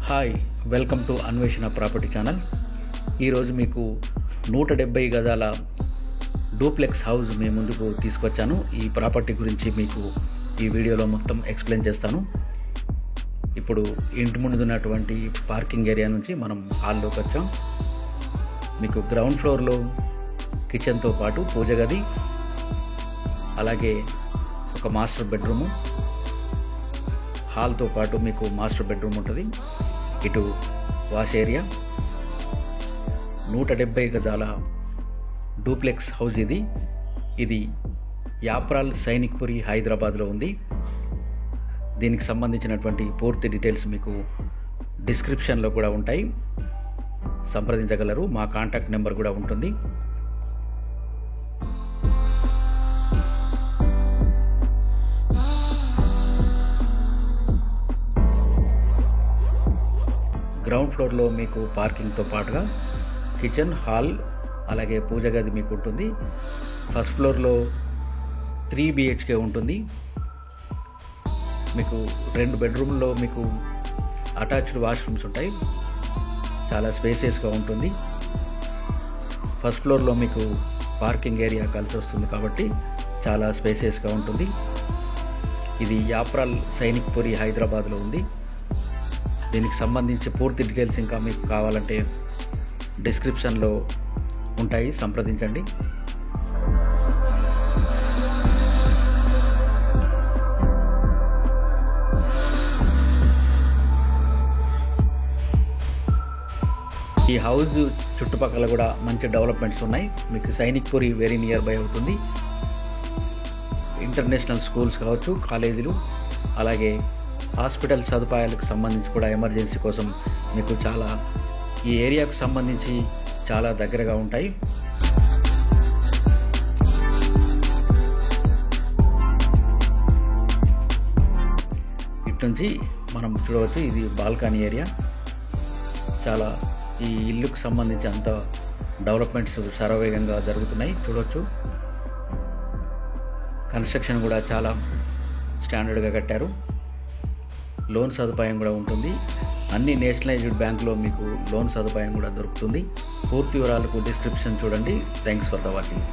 Hi, welcome to అన్వేషణ property channel. ఈరోజు మీకు 170 గజాల డూప్లెక్స్ హౌస్ మీ ముందుకు తీసుకొచ్చాను. ఈ ప్రాపర్టీ గురించి మీకు ఈ వీడియోలో మొత్తం ఎక్స్ప్లెయిన్ చేస్తాను. ఇప్పుడు ఇంటి ముందున్నటువంటి పార్కింగ్ ఏరియా నుంచి మనం హాల్లోకి వచ్చాం. మీకు గ్రౌండ్ ఫ్లోర్లో కిచెన్తో పాటు పూజ గది, అలాగే ఒక మాస్టర్ బెడ్రూము, హాల్తో పాటు మీకు మాస్టర్ బెడ్రూమ్ ఉంటుంది. ఇటు వాష్ ఏరియా. 170 గజాల డూప్లెక్స్ హౌస్ ఇది యాప్రాల్ సైనిక్పురి హైదరాబాద్లో ఉంది. దీనికి సంబంధించినటువంటి పూర్తి డీటెయిల్స్ మీకు డిస్క్రిప్షన్లో కూడా ఉంటాయి, సంప్రదించగలరు. మా కాంటాక్ట్ నెంబర్ కూడా ఉంటుంది. గ్రౌండ్ ఫ్లోర్లో మీకు పార్కింగ్తో పాటుగా కిచెన్, హాల్, అలాగే పూజ గది మీకు ఉంటుంది. ఫస్ట్ ఫ్లోర్లో 3 BHK ఉంటుంది. మీకు 2 బెడ్రూమ్లో మీకు అటాచ్డ్ వాష్రూమ్స్ ఉంటాయి. చాలా స్పేసియస్గా ఉంటుంది. ఫస్ట్ ఫ్లోర్లో మీకు పార్కింగ్ ఏరియా కలిసి వస్తుంది కాబట్టి చాలా స్పేసియస్గా ఉంటుంది. ఇది యాప్రాల్ సైనిక్పురి హైదరాబాద్లో ఉంది. దీనికి సంబంధించి పూర్తి డీటెయిల్స్ ఇంకా మీకు కావాలంటే డిస్క్రిప్షన్లో ఉంటాయి, సంప్రదించండి. ఈ హౌస్ చుట్టుపక్కల కూడా మంచి డెవలప్మెంట్స్ ఉన్నాయి. మీకు సైనిక్పురి వెరీ నియర్ బై అవుతుంది. ఇంటర్నేషనల్ స్కూల్స్ కావచ్చు, కాలేజీలు, అలాగే హాస్పిటల్ సదుపాయాలకు సంబంధించి కూడా ఎమర్జెన్సీ కోసం మీకు చాలా ఈ ఏరియాకు సంబంధించి చాలా దగ్గరగా ఉంటాయి. ఇటు నుంచి మనం చూడవచ్చు, ఇది బాల్కనీ ఏరియా. చాలా ఈ ఇల్లుకు సంబంధించి అంత డెవలప్మెంట్స్ శరవేగంగా జరుగుతున్నాయి, చూడవచ్చు. కన్స్ట్రక్షన్ కూడా చాలా స్టాండర్డ్గా కట్టారు. లోన్ సదుపాయం కూడా ఉంటుంది. అన్ని నేషనలైజ్డ్ బ్యాంకులో మీకు లోన్ సదుపాయం కూడా దొరుకుతుంది. పూర్తి వివరాలకు డిస్క్రిప్షన్ చూడండి. Thanks for the watching.